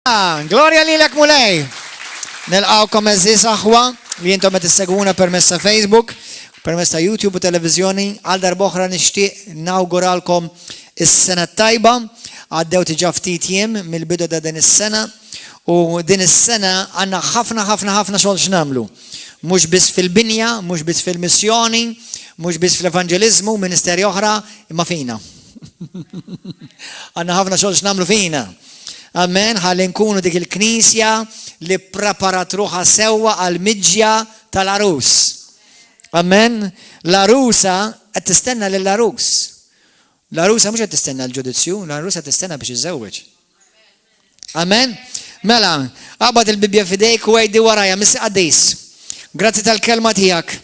Gloria lilek mulej. Nilqawkom eżis aħwa li jintom qed tissegwuna permezz ta' Facebook, permezz ta' YouTube u televiżjoni. Għal darboħra nixtieq nawguralkom is-sena tajba. Għaddew diġà ftit jiem mill-bidu ta' din is-sena u din is-sena għandna ħafna xogħol x'nagħmlu. Mhux biss fil-binja, mhux biss fil-missjoni, mhux biss fl-evanġeliżmu, ministerji oħra, imma fina. Għandna ħafna xogħol x'nagħmlu fina. Amen, ħalli nkunu dik il-knisja li preparat ruħha sewwa għal-miġja tal-arus. Amen, l-arusa qed tistenna lill-arus. L-arusa mhux qed tistenna l-ġudizzju, l-arusa tistenna biex iżewweġ. Amen. Mela, qabad il-Bibja fidejk u għajdi warajja, Missi Qaddis. Grazzi tal-kelma tiegħek.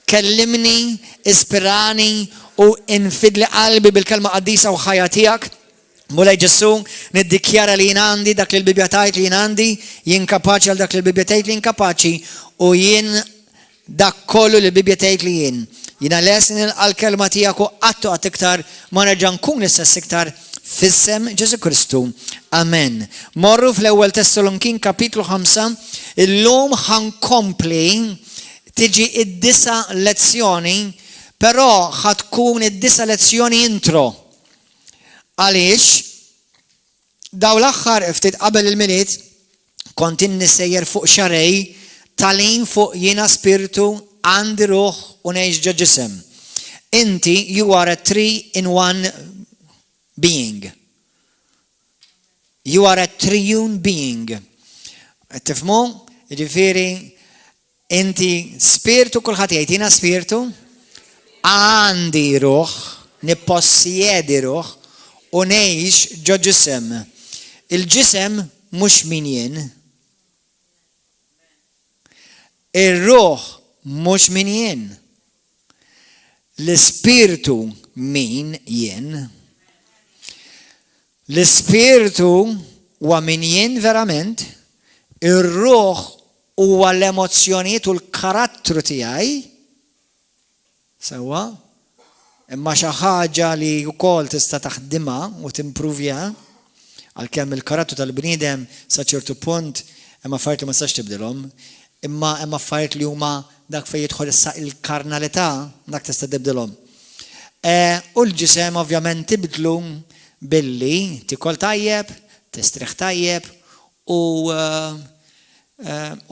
Kellimni, ispirani u infidli qalbi bil-kelma qaddisa u ħajja tiegħek. Mulej Ġesu, niddikjara li jien għandi dak li l-Bibja tajt li jien għandi, jien kapaċi għal dak li l-Bibja tajt li jien kapaċi u jien dak kollu li l-Bibja tajt li jien. Jiena lesin għal-kelma tiegħek u għattu għat iktar ma nerġa' nkun l-istess iktar fissem Ġesu Kristu. Amen. Morru fl-ewwel Tessalonikin kapitlu 5, illum ħankompli tiġi id-disa lezzjoni, però ħatkun id-disa lezzjoni intro. Għaliex, daw l-axħar ftit qabel il-miliet, kont nissejjer fuq xarej, talin fuq jiena spiritu, għandi ruħ u ngħix ġo ġisem. Inti, you are a 3-in-1 being. You are a triune being. Tifmu? Ġifieri, inti spiritu kulħadd jgħid jiena spiritu, għandi ruħ, nippossjedi ruħ, u ngħix ġo ġisem. Il-ġisem mhux min jien. Ir-ruħ mhux min jien. L-ispirtu min jien. L-ispirtu huwa min jien verament, ir-ruħ huwa l-emozzjonijiet u l-karattru tiegħi. Sewwa? Imma xi ħaġa li wkoll tista' taħdimha u timpruvja għalkemm il-karattru tal-bniedem sa ċertu punt hemm affarijiet li ma tistax tibdilhom, imma hemm affarijiet li huma dak fejn jidħol issa il-karnalità dak tista' tibdilhom. U l-ġisem ovvjament tibdlu billi tikol tajjeb, tistrieħ tajjeb u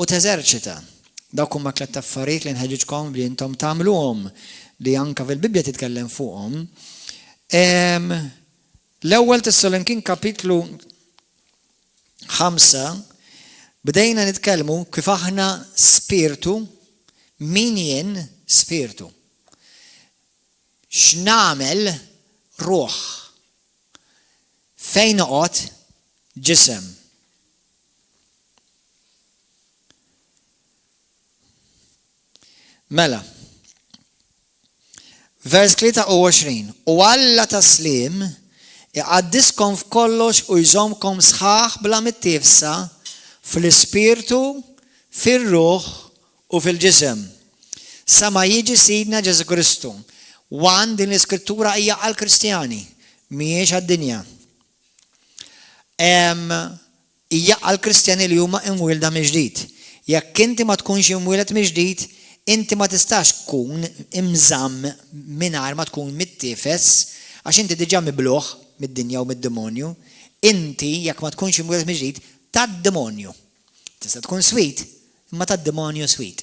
teżerċita. Dawk huma tliet affarijiet li nħeġġitkom li intom tagħmluhom li anka fil-Bibja titkellem fuqhom. L-ewwel Tessalonikin kapitlu 5 bdejna nitkellmu kif aħna spiritu, min jien spiritu. X'nagħmel ruħ. Fejn noqgħod ġisem. Mela. Vers 23. U Alla taslim iqaddiskom f'kollox u jżommkom sħaħ bla mittifsa fl-ispirtu, fir-ruħ u fil-ġisem. Sa ma jiġi Sidna Ġesu Kristu. Din l-iskrittura hija għall-Kristjani, mhijiex għad-dinja. Hija għall-Kristjani li huma imwielda mill-ġdid. Jekk inti ma tkunx imwieled mill-ġdid, inti ma tistax tkun imżamm mingħajr ma tkun mittifes, għax inti diġà mibluħ mid-dinja u mid-demonju, inti jekk ma tkunx imwieled mill-ġdid tad-demonju. Tista' tkun sweet, imma tad-demonju sweet.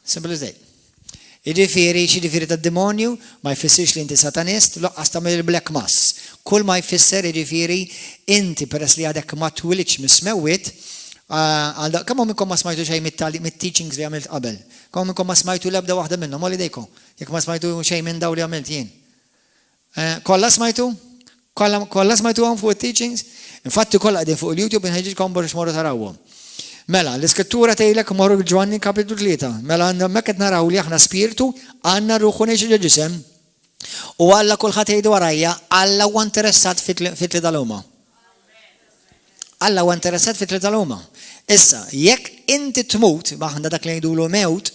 Simple as that. Jiġifieri tad-demonju ma jfissirx li inti satanist, laqqas tagħmel il-black mass. Kull ma jfisser jiġifieri inti peress li għadek ma twilidx mismewwit. Kemm minnkom ma smajtu xejn mit-teachings li għamilt qabel? Kemm minnkom ma smajtu l-ebda waħda minnhom, olli dejkom. Jekk ma smajtu xejn minn dawn li għamilt jien. Kollha smajtu? Kollha smajtuhom fuq it-teachings? Infatti kollha qegħdin fuq il-YouTube inħeġġitkom biex morru tarawhom. Mela, l-iskrittura tgħidlek morru Ġwanni kapitlu 3. Mela hemmhekk qed naraw li aħna spiritu għandna ruħu ngħixu ġisem. U Alla kulħadd jgħidu warajja, Alla huwa interessat fit-tliet tal-huma. Alla huwa interessat fit-tliet tal-huma. Issa, jekk inti tmut, maħna dak li jgħidulu mewt,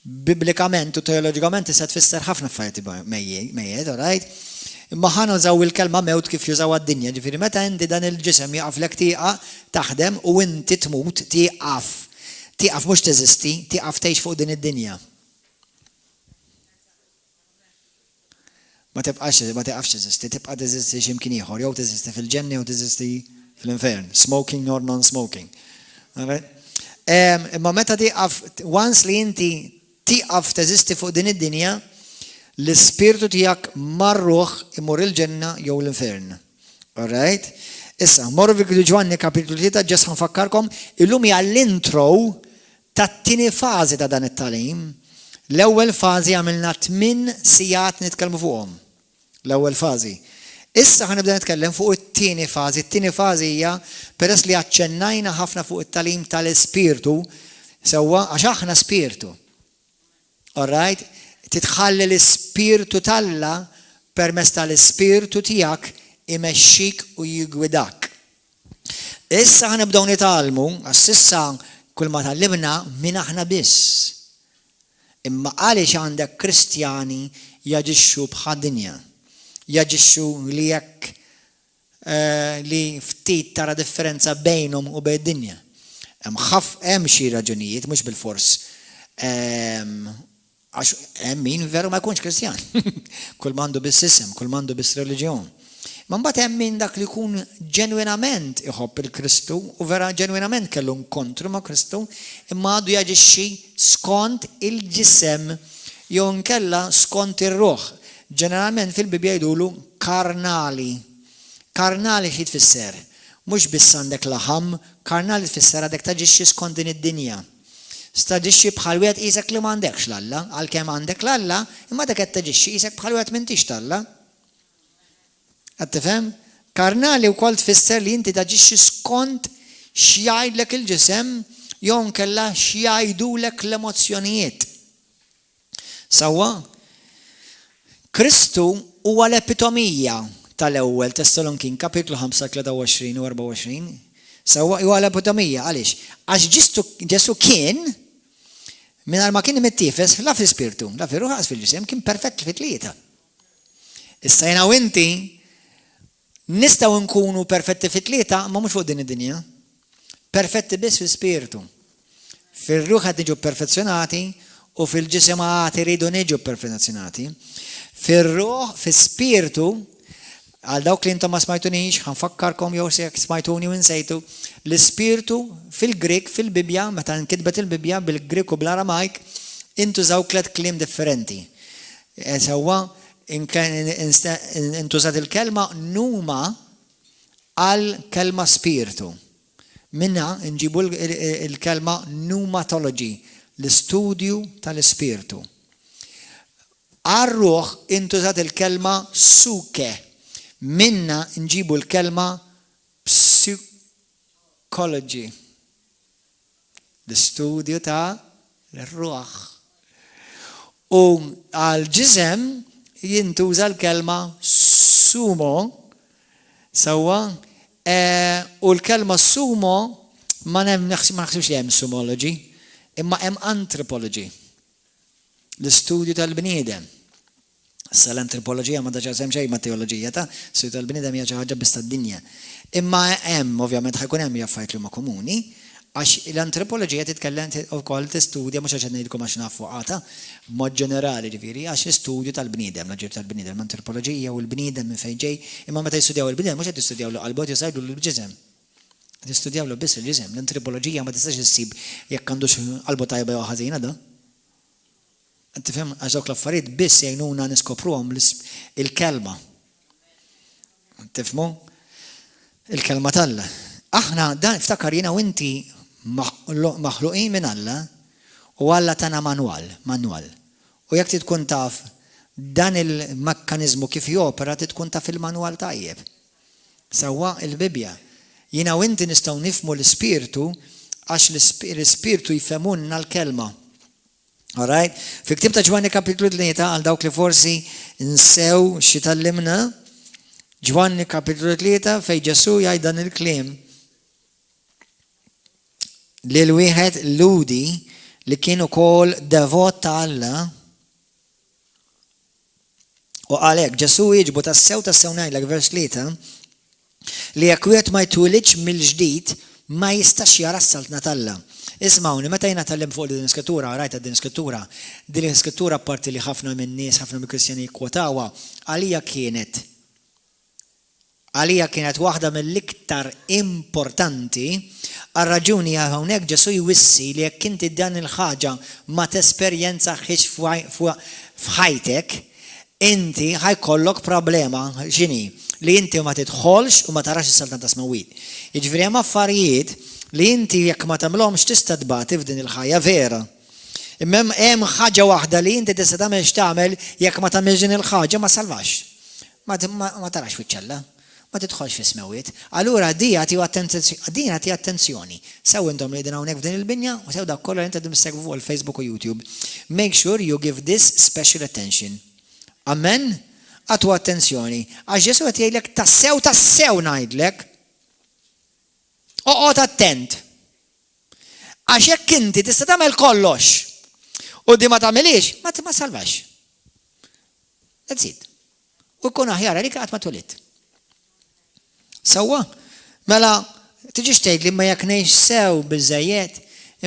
biblikament u teologikament tista' tfisser ħafna affarijiet mejjed, all right? Imma ħanużaw il-kelma mewt kif jużaw għad-dinja, ġifieri meta inti dan il-ġisem jaqaf lek tieqa taħdem u inti tmut tieqaf. Tieqaf mhux teżisti, tieqaf tgħix fuq din id-dinja. Ma tibqafx teżisti, tibqa' teżisti x'imkien ieħor, jew teżisti fil-ġenna jew teżisti fil-infern, smoking or non-smoking. Imma meta tieqaf, once li inti tieqaf teżisti fuq din id-dinja, l-ispirtu tiegħek marruħ imur il-ġenna jew l-infern. All right? Issa, morru fi Ġwanni kapitlu 3, ġas ħanfakkarkom, illum hija l-intro tat-tieni fażi ta' dan it-talim. L-ewwel fażi għamilna 8 sigħat nitkellmu fuqhom. L-ewwel fażi. Issa ħanibda nitkellem fuq it-tieni fażi. It-tieni fażi hija peress li aċċennajna ħafna fuq it-talim tal-ispirtu sewwa għax aħna spirtu. All right? Titħalli l-ispirtu Alla permezz tal-ispirtu tiegħek imexxik u jigwidak. Issa ħanibdew nitalmu għax issa kull ma tallimna minn aħna biss. Imma għaliex għandek Kristjani jaġixxu bħad-dinja. Jaġixxu li jekk li ftit tara differenza bejnhom u bejn id-dinja. Hemm xi raġunijiet mhux bil-fors. Għax hemm min veru ma jkunx Kristjan. Kull m'għandu biss isem, kull m'għandu biss reliġjon. Ma mbagħad hemm min dak li jkun ġenwinament iħobb il-Kristu u vera ġenwinament kellu nkontru ma' Kristu imma għadu jaġixxi skont il-ġisem jew nkella skont ir-ruħ. Ġeneralment fil-Bibja jgħidulu karnali. Karnali xi tfisser? Mhux biss għandek laħam, karnali tfisser għadek taġixxi skont din id-dinja. Staġixxi bħal wieħed qisek li m'għandekx l-Alla, għalkemm għandek l-Alla, imma dak qed taġixxi qisek bħal wieħed m'intix tal-Alla. Qed tifhem? Karnali wkoll tfisser li inti taġixxi skont x'jgħidlek il-ġisem jew nkella x'jgħidulek l-emozzjonijiet. Sewwa? Kristu huwa l-epitomija tal-ewwel Tessalonikin kapitlu 5, 23 u 24. Sewwa huwa l-epitomija għaliex? Għax Ġesu kien mingħajr ma kien mittifes la fl-ispirtu, la fir-ruħ fil-ġisem kien perfett fit-tlieta. Issa jiena u inti nistgħu nkunu perfetti fit-tlieta ma mhux fuq din id-dinja. Perfetti biss fil-spirtu. Fir-ruħ qed niġu perfezzjonati u fil-ġisem għad iridu niġu perfezzjonati. Fir-ruħ, fil-spirtu, għal dawk li intom ma smajtunix, ħanfakkarkom jew se smajtuni u nsejtu, l-ispirtu fil-Grik, fil-Bibja, meta nkitbet il-Bibja bil-Grik u bl-Aramajk, intużaw 3 kliem differenti. Sewwa intużat il-kelma numa għal kelma spiritu. Minna nġibu il-kelma pneumatology, l-istudju tal-ispirtu. Għarruħ intużat il-kelma suke. Minna nġibu l-kelma psychology, l-istudju ta' l-ruħ. U għal-ġisem jintuża l-kelma sumo, sewwa, u l-kelma sumo ma naħsibx li hemm sumology, imma hemm anthropology, l-istudju tal-bniedem. Sa l-antropoloġija ma daġa sem xejn ma' teoloġija ta' studju tal-bniedem hija xi ħaġa biss tad-dinja. Imma hemm ovvjament ħajkun hemm affarijiet li huma komuni, għax l-antropoloġija titkellem ukoll tistudja mhux għax ngħidilkom għax nafu qata b'mod ġenerali ġifieri għax istudju tal-bniedem, l-ġir tal-bniedem, l-antropoloġija u l-bniedem minn fejn ġej, imma meta jistudjaw il-bniedem mhux qed jistudjaw l-qalbot jisajdu l-ġisem. Qed jistudjaw biss il-ġisem. L-antropoloġija ma tistax issib jekk għandux qalbu tajba jew ħażina da. Tifhem għax dawk l-affarijiet biss jgħinuna niskopruhom il-kelma. Tifhmu? Il-kelma tal-Alla. Aħna dan iftakar jiena u inti maħluqin minn Alla u Alla tana manwal. U jekk tkun taf dan il-mekkaniżmu kif jopera tkun taf il-manwal tajjeb. Sewwa il-Bibja. Jiena u inti nistgħu nifhmu l-ispirtu għax l-ispirtu jifhemunna l-kelma. All right? Fi ktib ta' Ġwanni kapitlu 3 għal dawk li forsi nsew xi tallimna, Ġwanni kapitlu 3 fejn Ġesu jgħid dan il-kliem lil wieħed Ludi li kien ukoll devot ta' Alla U għalhekk Ġesu jiġbu tassew ngħidlek vers 3 li jekk wieħed ma jtwilidx mill-ġdid ma jistax jara s-saltna Alla. Ismawni, meta jiena tallem fuq din iskrittura, rajta din iskrittura, din iskrittura apparti li ħafna minn nies, ħafna minn Kristjani jikkwotawha, għalija kienet waħda mill-iktar importanti għal-raġuni hawnhekk Ġesu jwissi li jekk inti dan il-ħaġa ma tesperjenzaħiex f'ħajtek, inti ħajkollok problema x'inhi li inti ma tidħolx u ma tarax is-saltna ta' smawid. Jiġifieri hemm affarijiet li inti jekk ma tagħmlhomx tista' tbati f'din il-ħajja vera. Imma hemm ħaġa waħda li inti tista' tagħmel x'tagħmel jekk ma tagħmilx din il-ħaġa ma salvax. Ma tarax fiċ-ċella, ma tidħolx fis-smewit. Allura din għati attenzjoni. Sew intom li din hawnhekk f'din il-binja u sew dak kollu li inti tmissegwu fuq il-Facebook u YouTube. Make sure you give this special attention. Amen? Għatu attenzjoni. Għax Ġesu qed jgħidlek tassew ngħidlek. Oqgħod attent. Għax jekk inti tista' tagħmel kollox u di ma tagħmilix, ma salvax. That's it. U jkun aħjar għalik qatt ma twelid. Sewwa? Mela tiġix tgħidli imma jekk ngħix sew biżżejjed,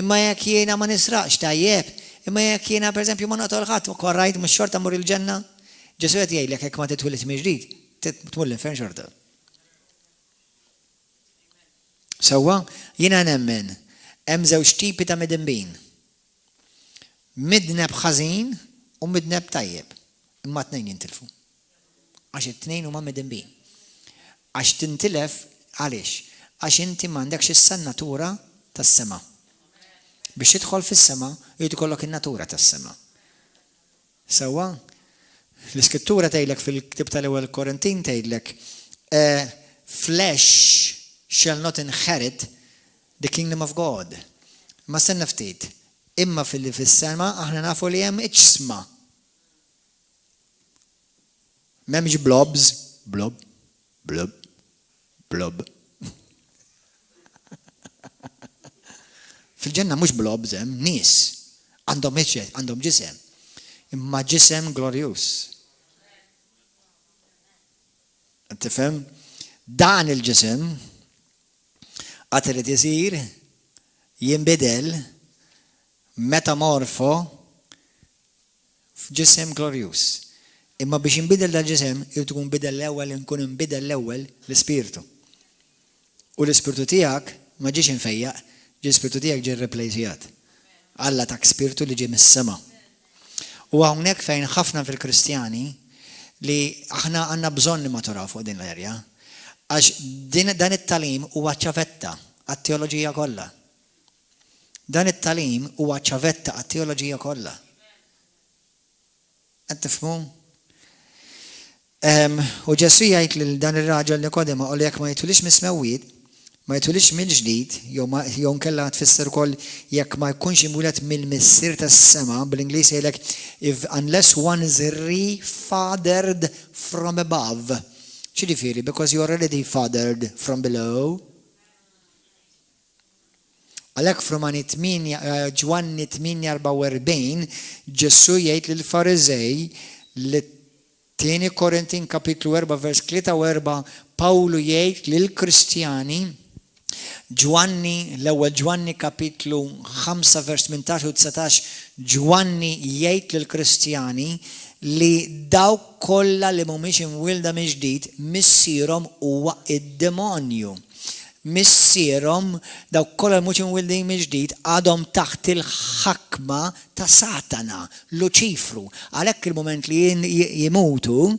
imma jekk jiena ma nisraqx tajjeb, imma jekk jiena pereżempju ma nagħtol ħadd korrajt mhux xorta mmur il-ġenna. Ġesu qed jgħidlek jekk ma titwilid mill-ġdid, tmur l-infern xorta. Sewwa, jiena nemmen hemm żewġ tipi ta' midnbin. Midneb ħażin u midneb tajjeb. Imma tnejn jintilfu. Għax it-tnejn huma midnbin. Għax tintilef għaliex? Għax inti m'għandekx is-natura tas-sema. Biex tidħol fis-sema jrid ikollok in-natura tas-sema. Sewwa? L-iskrittura tgħidlek fil-Ktieb tal-ewwel Korintin tgħidlek flesh shall not inherit the kingdom of God. Ma stenna ftit. Imma fis-sema aħna nafu li hemm iġsma. M'hemmx blobs, blob. Fil-ġenna mhux blobs hemm nies. Għandhom ġisem. Imma ġisem glorjus. Tifhem? Dan il-ġisem għad irid isir jinbidel metamorfo f'ġisem glorjus. Imma biex jinbidel dal-ġisem irid ikun bidel l-ewwel inkun inbidel l-ewwel l-ispirtu. U l-ispirtu tiegħek ma ġiex infejjaq, l-ispirtu tiegħek ġie rreplejsjat. Alla tak spirtu li ġie mis-sema. U hawnhekk fejn ħafna fil-Kristjani li aħna għandna bżonn nimmaturaw fuq din l-erja. Għax dan it-talim huwa ċavetta għat-teoloġija kollha. Dan it-talim huwa ċavetta għat-teoloġija kollha. Qed tifhmu? U Ġesu jgħid lil dan ir-raġel Nikodema u jekk ma jitwilix mis-smewwied, ma jitwilix mill-ġdid, jew nkella tfisser ukoll jekk ma jkunx imwieled mill-missier tas-sema, bl-Ingliż jgħidlek unless one is refathered from above. Ġifieri, because you are already fathered from below. Għalhekk Ġwanni 8:44 Ġesu jgħid lill-Fariżej li 2 Korintin kapitlu 4 vers 3 u 4 Pawlu jgħid lill-Kristjani l-ewwel Ġwanni kapitlu 5 vers 18 u 19 Ġwanni jgħid lill-Kristjani li dawk kollha li mhumiex imwielda mill-ġdid missierhom huwa id-demonju. Missierhom dawk kollha li mhux imwieldin mill-ġdid għadhom taħt il-ħakma ta' Satana, Luċifru. Għalhekk il-mument li jimutu u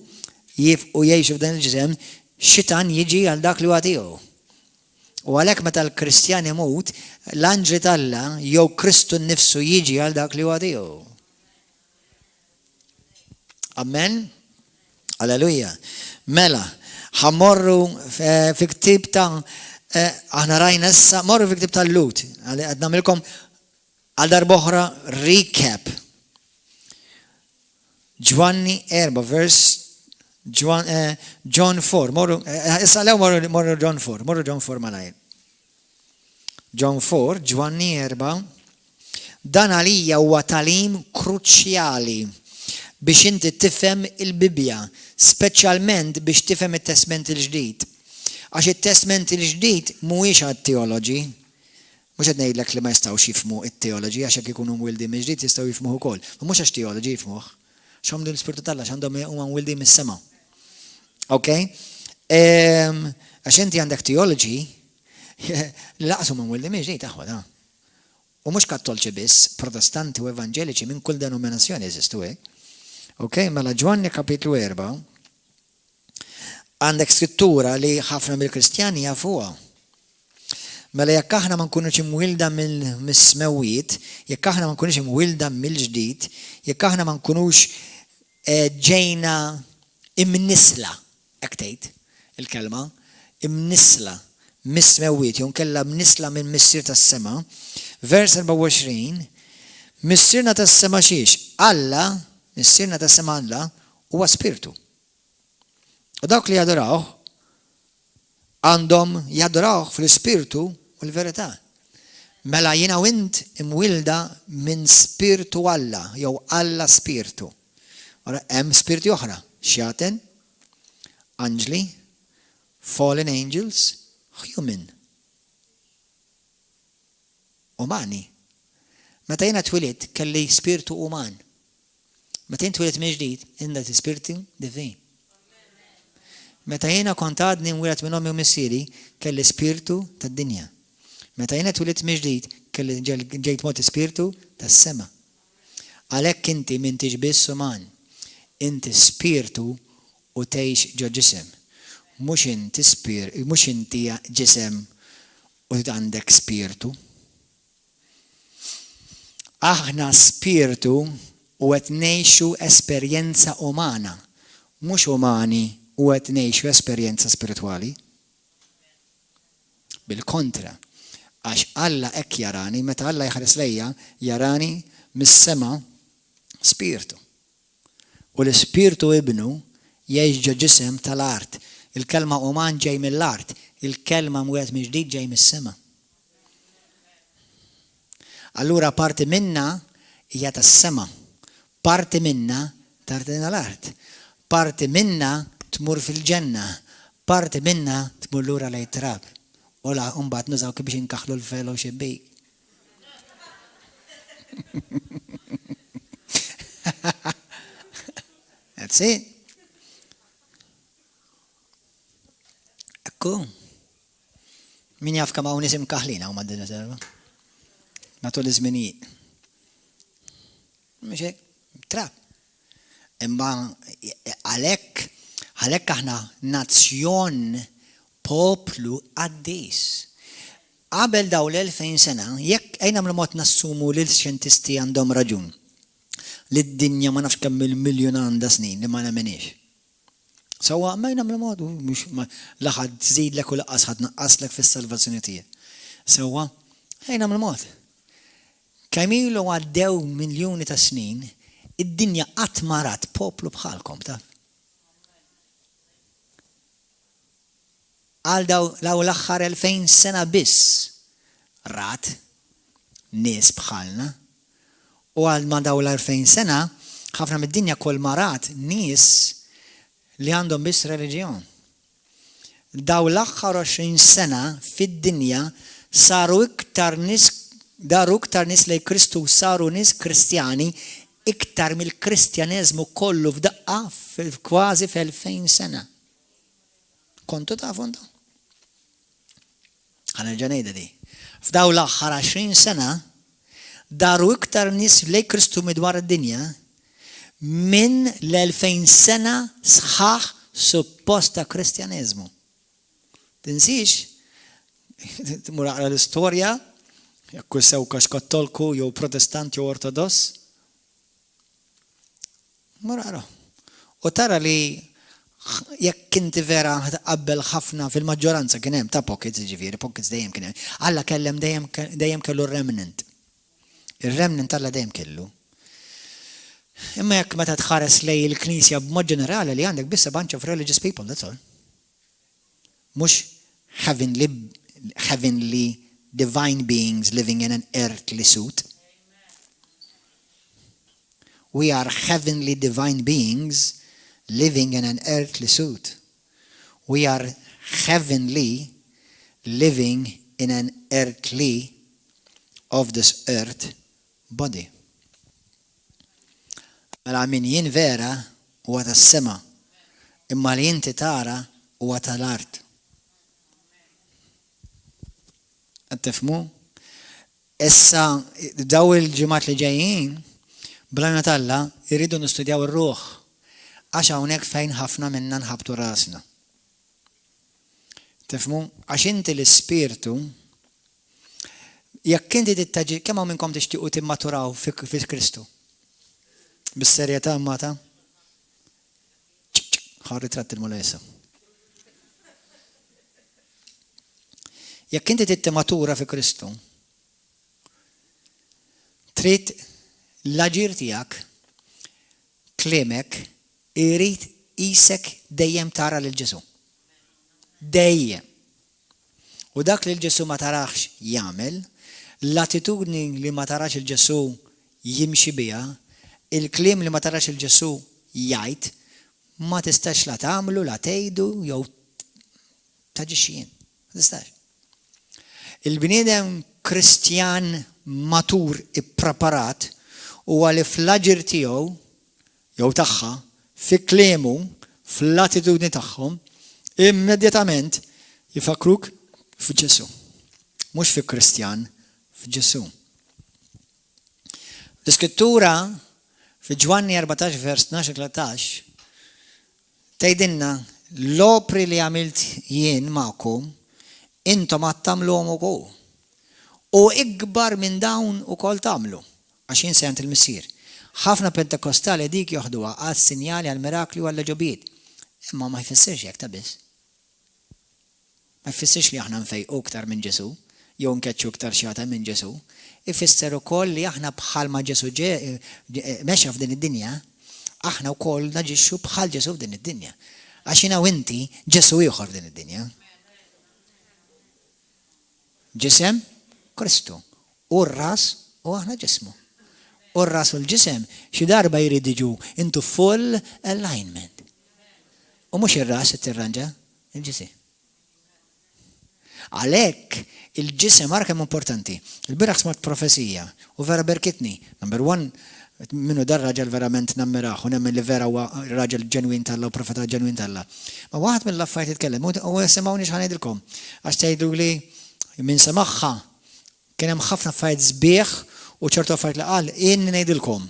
jgħixu f'dan il-ġisem, xitan jiġi għal dak li huwa tiegħu. U għalhekk meta l-Kristjan imut, l-anġli tal-Alla jew Kristu nnifsu jiġi għal dak li huwa tiegħu. Amen? Alleluja. Mela, ħammorru fi ktieb ta' aħna rajna issa, morru fi ktieb tal-Lut. Qed nagħmilkom għal darb'oħra recap. Ġwanni 4 verse John 4. Morru issa lew morru John 4. Morru John 4 malajr. John 4, Ġwanni 4. Dan għalija huwa talim kruċjali. biex inti tifhem il-Bibja, speċjalment biex tifhem it-Testament il-ġdid. Għax it-Testament il-ġdid mhuwiex għat-teology. Mhux qed ngħidlek li ma jistgħux jifhmu it-teology għax jekk ikunu mwildi mill-ġdid jistgħu jifhmuh ukoll. Ma mhux għax teology jifhmuh. X'għamlu l-Ispirtu tal-Alla x'għandhom huma mwildi mis-sema. Okay? Għax inti għandek teology, laqsu ma mwildi mill-ġdid aħwad. U mhux kattolċi biss, protestanti u evanġeliċi minn kull denominazzjoni jeżistu hekk. Okay? Mela Ġwanni kapitlu 4 għandek scrittura li ħafna mill-Kristjani jafuha. Mela jekk aħna ma nkunux imwilda mis-smewwiet, jekk aħna ma nkunux imwilda mill-ġdid, jekk aħna ma nkunux ġejna imnisla, hekk tgħid il-kelma, imnisla mis-smewwiet, jew nkella mnisla minn missier tas-sema, vers 24, missierna tas-sema xiex? Alla, missierna tas-sema Alla huwa spiritu. U dawk li jadorawh għandhom jadorawh fl-ispirtu u l-verità. Mela jiena u int imwilda minn spiritu Alla, jew Alla spiritu. Ora hemm spiriti oħra, xjaten, anġli, fallen angels, human. Umani. Meta jiena twilit kelli spiritu uman. Meta jien twilit mill-ġdid, inda spiritu divin. Meta jiena kont għadni mwilet minn ommi u missieri, kelli spiritu tad-dinja. Meta jiena twilit mill-ġdid, kelli ġejt mod spiritu tas-sema. Għalhekk inti m'intix biss uman, inti spiritu u tgħix ġo ġisem. Mhux inti ġisem u għandek spiritu. Aħna spiritu u qed ngħixu esperjenza umana, mhux umani u qed ngħixu esperjenza spiritwali. Bil-kontra, għax Alla hekk jarani, meta Alla jħares lejja, jarani mis-sema spiritu. U l-Spiritu ibnu jgħix ġo ġisem tal-art. Il-kelma uman ġej mill-art, il-kelma mwiet mill-ġdid ġej mis-sema. Allura parti minna hija tas-sema, parti minna tartina l-art, parti minna tmur fil-ġenna, parti minna tmur lura lejn trab. U la mbagħad nużaw biex inkaħlu l-fellowship bejk. That's it. Ekku. Min jaf kemm hawn nisim kaħlina u madden serva. Matul iż-żminijiet. Mhux hekk, trab. Imma għalhekk aħna nazzjon poplu għaddis. Qabel daw l-2000 sena, jekk ejna ml-mod nassumu li l-xjentisti għandhom raġun li d-dinja ma nafx kemm il-miljon għandha snin li ma nemenix. Sawa, ma jna ml-mod, laħad tżidlek u laqqas ħad naqqaslek fis-salvazzjoni tiegħek. Sawa, ejna ml-mod. Kemm ilu għaddew miljuni ta' snin, id-dinja qatt ma rat poplu bħalkom taf. Għal daw l-aħħar 2000 sena biss rat nies bħalna u għal ma daw l-2000 sena ħafna mid-dinja kol ma rat nies li għandhom biss reliġjon. Daw l-aħħar 20 sena fid-dinja saru iktar nis lej Kristu, saru nis kristjani iktar mill-kristjaneżmu kollu f'daqqa kważi f'2000 sena. Kontu ta' fonda? Għana ġanejda di. F'daw l-aħħar 20 sena daru iktar nis lej Kristu midwar id-dinja minn l-2000 sena sħaħ supposta kristjaneżmu. Tinsix, timur għara l-istorja, jekku sew kax kattolku, jew protestant, jew ortodoss. Murara. U tara li jekk inti vera taqabbel ħafna fil-maġġoranza kien hemm ta' pockets ġifieri, pockets dejjem kien hemm. Alla kellem dejjem kellu remnant. Ir-remnant Alla dejjem kellu. Imma jekk meta tħares lej il-Knisja b'mod ġenerali li għandek biss a bunch of religious people, that's all. Mhux heavenly divine beings living in an earthly suit. We are heavenly divine beings living in an earthly suit. We are heavenly living in an earthly of this earth body. Mela min jien vera huwa tas-sema, imma li inti tara huwa tal-art. Qed tifhmu? Issa daw il-ġimgħat li ġejjin bl-għajna tal-Alla jridu nistudjaw ir-ruħ għax hawnhekk fejn ħafna minna nħabtu rasna. Tifhmu? Għax inti l-ispirtu jekk inti tittaġi kemm hawn minnkom tixtiequ timmaturaw fi Kristu. Bis-serjetà mata? Ħarri tratt il-mulesa. Jekk inti tittimatura fi Kristu, trid l-aġir tiegħek, kliemek, irid isek dejjem tara lil Ġesu. Dejjem. U dak li l-Ġesu ma tarax jagħmel, l-attitudni li ma tarax il-Ġesu jimxi biha, il-kliem li ma tarax il-Ġesu jgħid, ma tistax la tagħmlu, la tgħidu, jew taġixxi jien. Ma tistax. Il-bniedem Kristjan matur ippreparat huwa li fl-aġir tiegħu jew tagħha fi kliemu fl-attitudni tagħhom immedjatament jifakruk f'Ġesu. Mhux fi Kristjan, f'Ġesu. L-Iskrittura fi Ġwanni 14 vers 12-13 tgħidilna l-opri li għamilt jien magħkom intom qed tagħmluhom ukoll. U ikbar minn dawn ukoll tagħmlu għax jien sejjent il-missier. Ħafna Pentekostali dik joħduha għal sinjali għal mirakli u għal ġobijiet. Imma ma jfissirx hekk ta' biss. Ma jfissirx li aħna nfejqu iktar minn Ġesu, jew nkeċċu iktar xjata minn Ġesu. Ifisser ukoll li aħna bħalma Ġesu mexxa f'din id-dinja, aħna wkoll naġixxu bħal Ġesu f'din id-dinja. Għax jiena u inti Ġesu ieħor f'din id-dinja. Ġisem Kristu. U r-ras u aħna ġismu. U r-ras u l-ġisem xi darba jrid jiġu into full alignment. U mhux ir-ras tirranġa il-ġisem. Għalhekk il-ġisem ara kemm importanti. Il-bieraħ smart profesija u vera berkitni. Number one, minnu dar raġel verament nammiraħ u nemmen li vera huwa raġel ġenwin tal-Alla u profeta ġenwin tal-Alla. Ma waħed mill-affarijiet jitkellem u semgħuni x'ħan ngħidilkom. Għax tgħidu li min semaħħa kien hemm ħafna affarijiet sbieħ u ċertu affarijiet li qal jien ngħidilkom.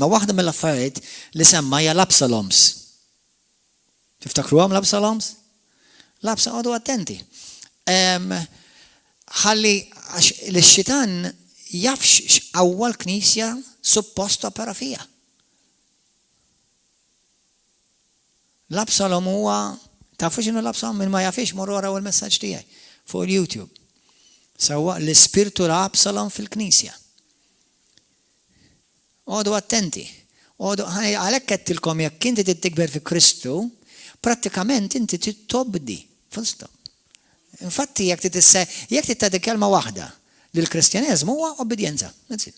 Ma waħda mill-affarijiet li semma hija l-Absaloms. Tiftakruhom l-Absaloms? L-Absaloms għodu attenti. Ħalli l-xitan jafx awwal knisja suppost opera fija. L-Absalom huwa tafu x'inhu l-Absalom min ma jafix morru wara l-messaġġ tiegħi fuq il-YouTube. Sewwa l-ispirtu l-Absalom fil-knisja. Għodu attenti. Għalhekk qedtilkom jekk inti tikber fi Kristu, prattikament inti titobdi. Full-stop. Infatti jekk titgħid kelma waħda lill-Kristjaneżmu huwa obbedjenza. That's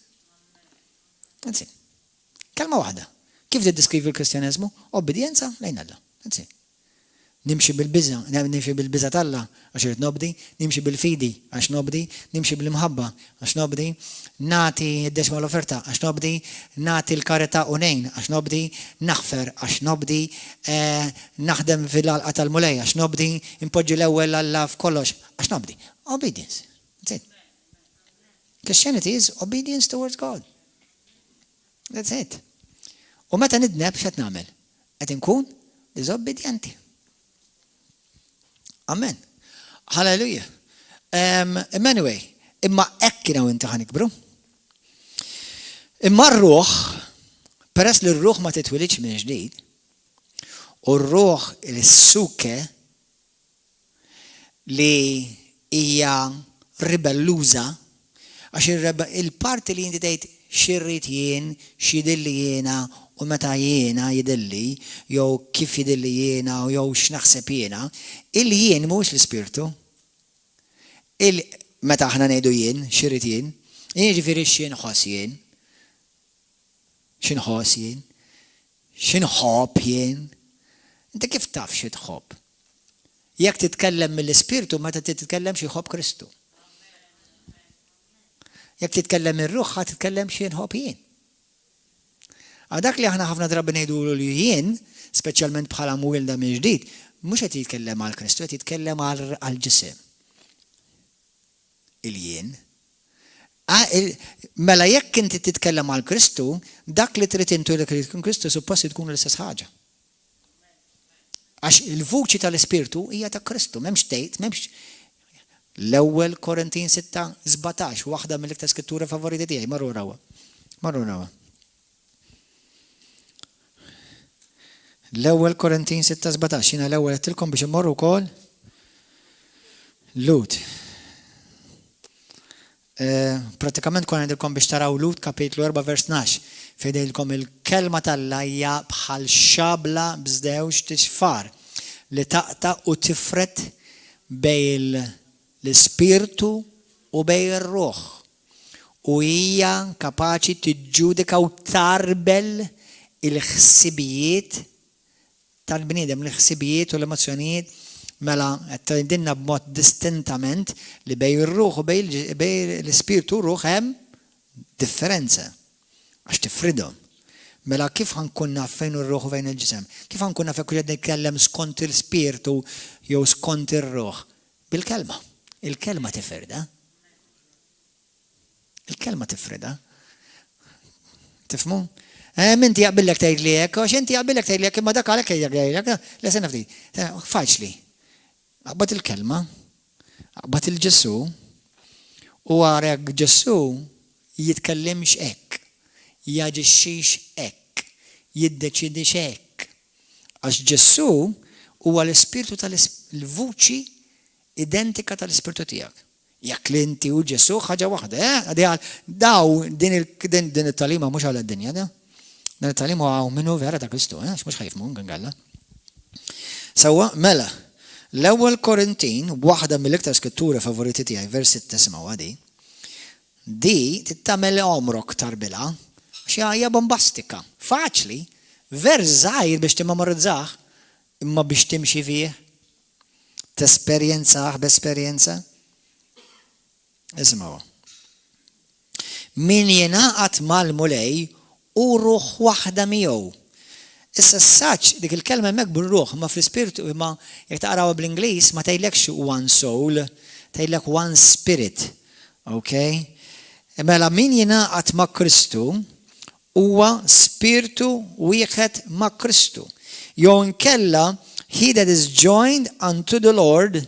it. Kelma waħda. Kif tiddeskrivi l-Kristjaneżmu? Obbedjenza lejn Alla. That's it. Nimxi bil-biża tal-Alla għax irid nobdi, nimxi bil-fidi għax nobdi, nimxi bil-mħabba għax nobdi, nagħti d-deċma l-offerta għax nobdi, nagħti l-karità unejn għax nobdi, naħfer għax nobdi, naħdem fil-għalqa tal-mulej għax nobdi, impoġġi l-ewwel Alla f'kollox għax nobdi. Obedience. That's it. Christianity is obedience towards God. That's it. U meta nidneb x'qed nagħmel? Qed inkun diżobbedjenti. Amen. Hallelujah. Anyway, imma hekk kienu inti ħanikbru. Imma r-ruħ, peress li r-ruħ ma titwilidx minn ġdid, u r-ruħ il-suke li hija ribelluża, għax il-parti li inti tgħid xirrit jien, xidilli jiena, u meta jiena jidilli, jew kif jidilli jiena, jew x'naħseb jiena, il-jien mhux l-ispirtu. Meta aħna ngħidu jien, xirrit jien ġifieri x'jien ħoss jien. x'inħoss jien? X'inħobb jien? Inti kif taf xi tħobb? Jekk titkellem mill-Ispirtu meta titkellem xi jħobb Kristu. Jekk titkellem ir-Ruħ ħa titkellem xi nħobb jien. Dak li aħna ħafna drabi ngħidulu li jien, speċjalment bħala mwilda minn ġdid, mhux qed jitkellem għal Kristu, qed jitkellem għal ġisem. Il-jien. Mela jekk inti titkellem għal Kristu, dak li trid intu li trid tkun Kristu suppost tkun l-istess ħaġa. Għax il-vuċi tal-Ispirtu hija ta' Kristu, m'hemmx tgħid, m'hemmx l-ewwel Korintin 6:17, waħda mill-iktar skrittura favoriti tiegħi, marru rawha. L-ewwel Korintin 6:17, jiena l-ewwel qedtilkom biex immorru wkoll Lut. Pratikament kon għandilkom biex taraw Lut kapitlu 4 vers 12. Fejdilkom il-kelma tal-Alla hija bħal xabla b'żewġ tixfar li taqta' u tifret bejn l-Ispirtu u bejn ir-Ruħ. U hija kapaċi tiġġudika u tarbel il-ħsibijiet tal-bniedem, l-ħsibijiet u l-emozzjonijiet mela qed tgħidilna b'mod distintament li bejn ir-Ruħ u bejn l-Ispirtu u r-Ruħ hemm differenza. Għax tifridhom. Mela kif ħankun naf fejn ir-Ruħ u fejn il-ġisem? Kif ħankun naf jekk qed nitkellem skont il-Spirtu jew skont ir-Ruħ? Bil-kelma. Il-kelma tifrida. Il-kelma tifrida. Tifhmu? Inti jaqbillek tgħid li hekk, għax inti jaqbillek tgħid li hekk imma dak għalhekk jgħidlek. Lesen ftit. Faċli. Aqbad il-kelma, aqbad il-Ġesu u għarek Ġesu jitkellimx hekk. Jaġixxix hekk, jiddeċidix hekk. Għax Ġesu huwa l-Ispirtu tal-vuċi identika tal-Ispirtu tiegħek. Jekk li inti u Ġesu ħaġa waħda, daw din it-talima mhux għal id-dinja da. Dan it-talima huwa minnu vera ta' Kristu, mhux ħajfmu ngalla. Sewwa mela, l-ewwel Korintin, waħda mill-iktar skrittura favoriti tiegħi, vers 6 tismgħu għadi. Di tittamel omrok tarbilha. Xija bombastika, faċli, ver żgħir biex timmemorizzaħ, imma biex timxi fih, tesperjenzaħ b'esperjenza. Ismgħu. Min jingħaqad mal-mulej u ruħ waħda miegħu. Issa s-saċ dik il-kelma hemmhekk bir-ruħ, ma fl-ispirtu imma jekk taqrawha bl-Ingliż ma tgħidlekx one soul, tgħidlek one spirit. Okay? Mela min jingħaqad ma' Kristu huwa spiritu wieħed ma' Kristu. Jew inkella he that is joined unto the Lord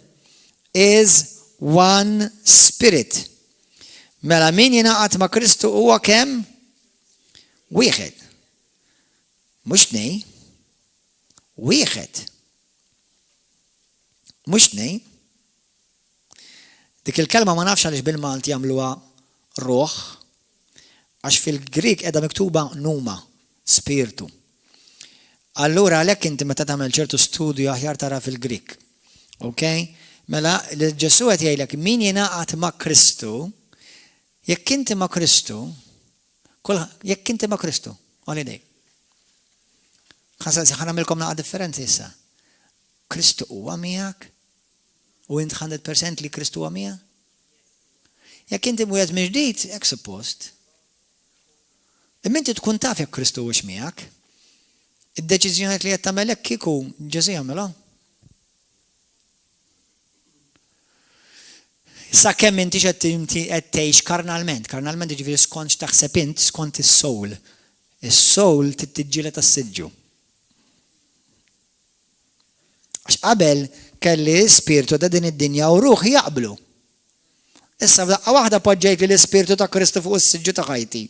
is one spirit. Mela min jingħaqad ma' Kristu huwa kemm? Wieħed. Mhux tnejn. Wieħed. Mhux tnejn. Dik il-kelma ma nafx għaliex bil-Malti jagħmluha ruħ. Għax fil-Grik edha miktuba numa, spiritu. Allura għalhekk inti meta tagħmel ċertu studju aħjar tara fil-Grik. Okay? Mela Ġesu qed jgħidlek min jingħaqad ma' Kristu, jekk inti ma' Kristu, jekk inti ma' Kristu, holiday. Ħanamilkom naqa' differenzi issa. Kristu huwa miegħek u int 100% li Kristu huwa miegħek? Jekk inti mwiegħed minn ġdid, hekk suppost. Imma inti tkun taf jekk Kristu huwiex miegħek. Id-deċiżjonijiet li qed tagħmel hekk kieku Ġesu jagħmilha. Sakemm inti qed tgħix karnalment. Karnalment jiġifieri skont x'taħseb int skont is-soul. Is-soul tittiġġieled tas-siġġu. Għax qabel kelli l-ispirtu ta' din id-dinja u ruħ jaqblu. Issa f'daqqa waħda poġġejt li l-ispirtu ta' Kristu fuq is-siġġu ta' ħajti.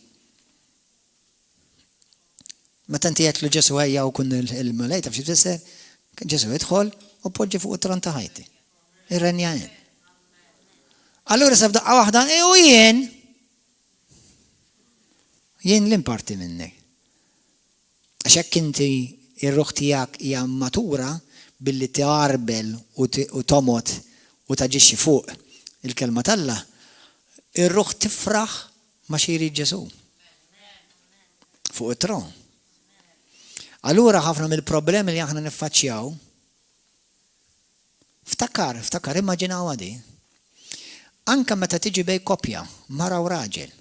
Meta inti qed li Ġesu ejja u kun il-mulej taf xi tfisser, Ġesu jidħol u poġġi fuq it-tron ta' ħajti. Ir-renja jien. Allura sa f'daqqa waħda u jien l-imparti minnek. Għax hekk inti ir-ruħ tiegħek hija matura billi tgħarbel u tomot u taġixxi fuq il-kelma tal-Alla, ir-ruħ tifraħ ma' xi jrid Ġesu. fuq it-tron. Allura ħafna mill-problemi li aħna niffaċċjaw, ftakar, immaġinaw għadi. Anka meta tiġi bej koppja, mara u raġel.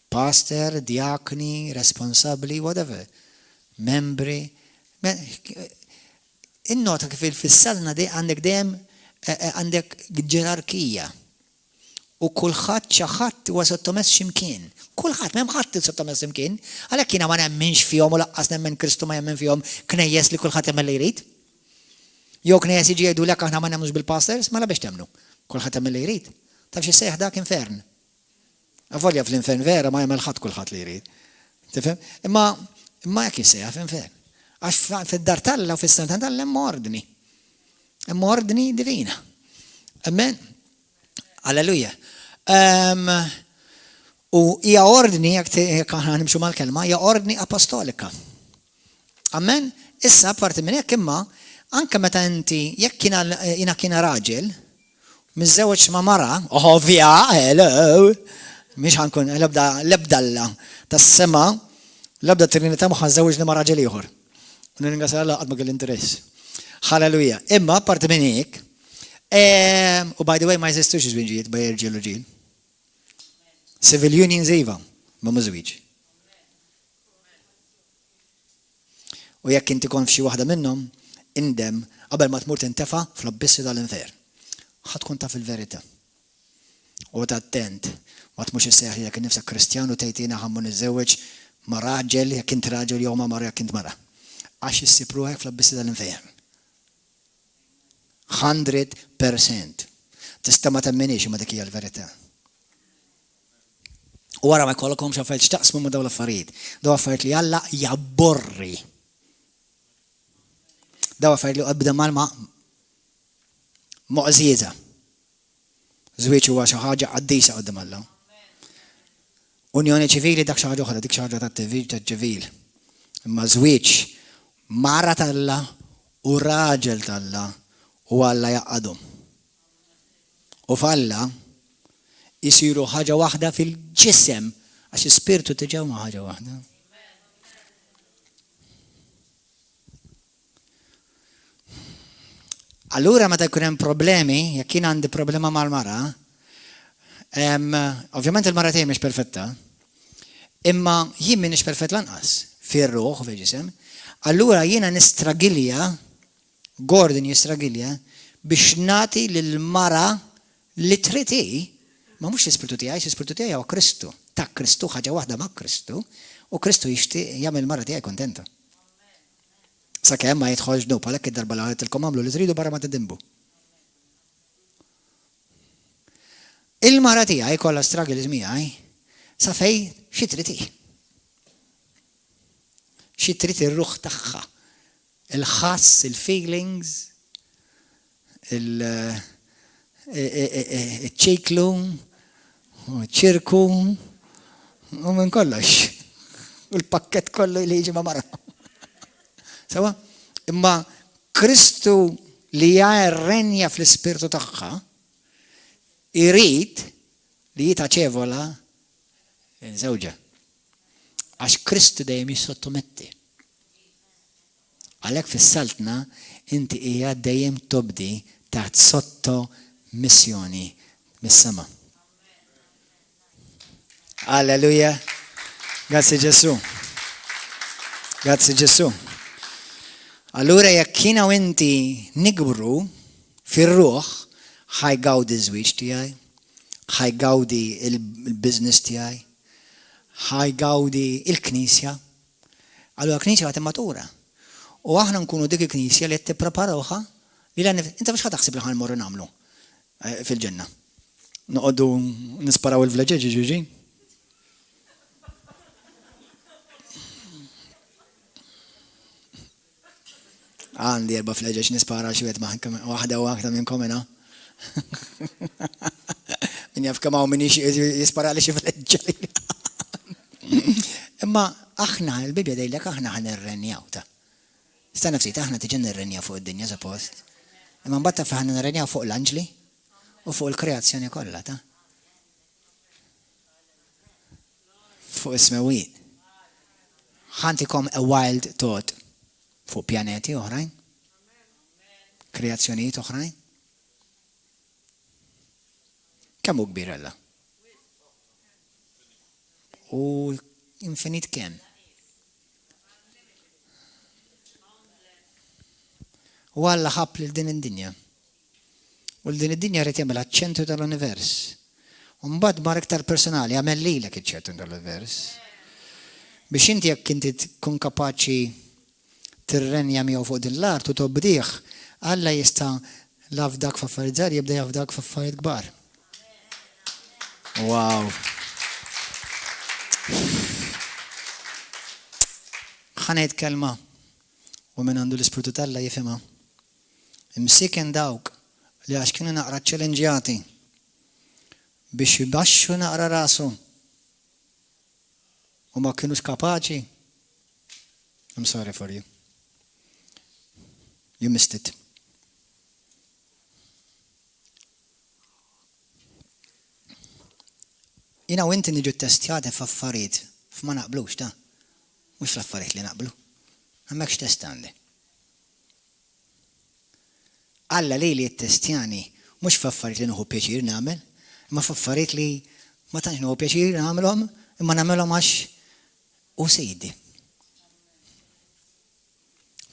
Pastor, diakni, responsabli, whatever. Membri. Innota kif fis-salna di għandek dejjem għandek ġerarkija. U kulħadd xi ħadd huwa sottomess x'imkien. Kulħadd m'hemm ħadd sottomess x'imkien, għalhekk jiena ma nemminx fihom u laqqas nemmen Kristu ma jemmen fihom knejjes li kulħadd jemmel li jrid. Jew knejjes jiġi jgħidulek aħna ma nemmnux bil-pastors, ma biex temnu. Kulħadd jemmel li jrid. Taf xi sejħ dak infern. Avolja fl-infern vera ma jemmel ħadd kulħadd li jrid. Tifhem? Imma jekk jissejħ fl-infern. Għax fid-dar Alla u fis-sena Alla hemm ordni. Hemm ordni divina. Amen. Alleluja. U hija ordni jekk aħna nimxu mal-kelma, hija ordni apostolika. Amen. Issa parti minn hekk imma anke meta inti jekk jiena kien raġel miżewweġ ma' mara, ovvja, hello. Mhix ħankun l-ebda Alla tas-sema, l-ebda trinità ma ħażewweġni ma' raġel ieħor. Ningasal Alla qatt ma kelli interess. Halleluja. Imma parti minn hekk. U by the way ma jeżistux żwieġijiet bej irġiel u ġiel. Civil unions iva, ma mhu żwieġ. U jekk inti kont f'xi waħda minnhom, indem qabel ma tmur tintefa' fl-abbissi tal-infern. Ħadd tkun taf il-verità. U attent, ma tmux isseħħ jekk innifsek Kristjan u tgħid ħammu niżżewweġ ma' raġel jekk int raġel jew ma' mara jekk int mara. Għax issipruhek fl-abbissi tal-infern. 100%. Tista' ma temminix imma dik hija l-verità. U wara ma jkollkom xi affarijiet x'taqsmu ma' dawn l-affarijiet. Dawn affarijiet li Alla jabborri. Dawn affarijiet li qabda mal-ma muqżiża. Żwieġ huwa xi ħaġa qaddisa qudiem Alla. Unjoni ċivili dak xi ħaġa oħra, dik xi ħaġa tat-ċivil. Imma żwieġ mara tal-Alla u raġel tal-Alla u Alla jaqadhom. U f'Alla jisiru ħaġa waħda fil-ġisem għax ispirtu tiġew ma' ħaġa waħda. Allura meta jkun hemm problemi, jekk jien għandi problema mal-mara, ovvjament il-mara tiegħi mhix perfetta, imma jien m'iniex perfett lanqas fir-ruħ u fil-ġisem, allura jiena nistragilja, Gordon jistragilja biex nagħti lill-mara li trid ma mhux l-ispirtu tiegħi, l-ispirtu tiegħi huwa Kristu. Ta' Kristu ħaġa waħda ma' Kristu u Kristu jixtieq jagħmel mara tiegħi kontenta. Sakemm ma jidħolx dub għalhekk id-darba li għamiltilkom għamlu li tridu barra ma tidimbu. Il-mara tiegħi kollha struggles miegħi sa fejn xi trid hi. Xi trid ir-ruħ tagħha. Il-ħass, il-feelings, il-ċiklu, ċirku, u minn kollox. U l-pakket kollu li jiġi ma' mara. Sawa? Imma Kristu li jarrenja fl-ispirtu tagħha irid li jitaċevola żewġa. Għax Kristu dejjem jissottometti. Għalhekk fis-saltna inti hija dejjem tobdi taħt sotto missjoni mis-sema. Alleluja. Grazzi Ġesu. Grazzi Ġesu. Allura jekk jiena u inti nikbru fir-ruħ ħajgawdi żwieġ tiegħi, ħajgawdi il-business tiegħi, ħajgawdi il-knisja. Allura knisja għad matura. U aħna nkunu dik il-knisja li qed tippreparawha li inta biex ħataħseb li ħanmorru nagħmlu fil-ġenna. Noqogħdu nisparaw il-vleġeġ ġiġi. Għandi 4 vleġeġ nispara xi wieħed waħda u aktar minn komina. Min jaf kemm hawn min jispara li xi vleġġa. Imma aħna l-Bibja dejlek aħna ħanirrenjaw ta'. Sta nafsit aħna tiġi nirrenja fuq id-dinja suppost. Imma mbagħad taf aħna nirrenjaw fuq l-anġli u fuq il-kreazzjoni kollha ta'. fuq is-smewiet. Ħantikom a wild thought fuq pjaneti oħrajn, kreazzjonijiet oħrajn. Kemm hu kbir Alla? U infinit kemm? U Alla ħabb lil din id-dinja. U din id-dinja rrid jagħmilha ċ-ċentru tal-univers. U mbagħad mar iktar personali għamel lilek iċ-ċentru tal-univers. Biex inti jekk inti tkun kapaċi tirrenja miegħu fuq din l-art u tobbdih, Alla jista' lafdak f'affarijiet żgħar jibda jafdak f'affarijiet kbar. Wow. Ħanejt kelma u min għandu l-Ispiritu tal-Alla jifhimha. Imsiken dawk li għax kienu naqra ċċelenġjati biex jibaxxu naqra rasu u ma kienux kapaċi. I'm sorry for you. You missed it. Jina u inti niġu testjati f'affarijiet f'ma naqblux ta' mhux fl-affarijiet li naqblu. Hemmhekk x'test għandi. Alla li jittestjani mhux f'affarijiet li nieħu pjaċir nagħmel, imma f'affarijiet li ma tantx nieħu pjaċir nagħmelhom, imma nagħmelhom għax hu Sejdi.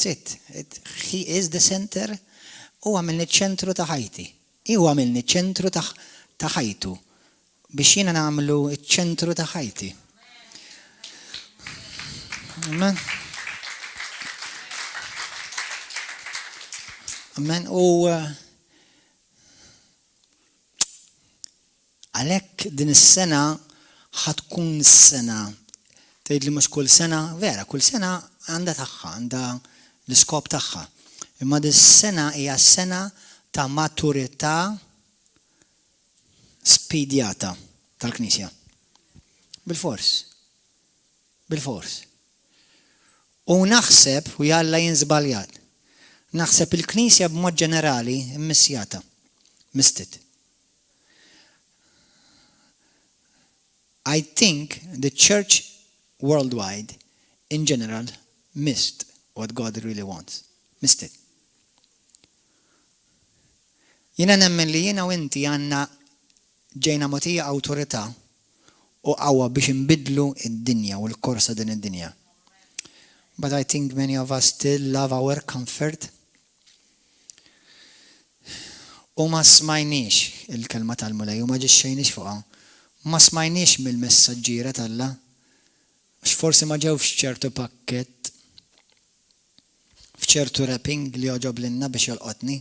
He is the center. U għamilni ċ-ċentru ta' ħajti. U għamilni ċ-ċentru ta' ħajtu. Biex jiena nagħmlu ċ-ċentru ta' ħajti. Amen. Amen. U għalhekk din is-sena ħatkun sena. Tgħid li mhux kull sena, vera, kull sena għandha tagħha, għandha l-iskop tagħha. Imma dis-sena hija sena ta' maturità spidjata tal-Knisja. Bil-fors. Bil-fors. U naħseb, u jalla jinżbaljat, naħseb il-Knisja b'mod ġenerali immissjata. Mistit. I think the church worldwide, in general, missed what God really wants. Missed it. Jina nemmen li jina u inti għanna ġejna motija awtorità u qawwa biex nbidlu id-dinja u l-korsa din id-dinja. But I think many of us still love our comfort. U ma smajniex il-kelma tal-mulej u ma ġixxejniex fuqha. Ma smajniex mill-messaġġiera tal-Alla. Forsi ma ġew f'ċertu pakkett, f'ċertu rapping li joġob lilna biex jolqotni.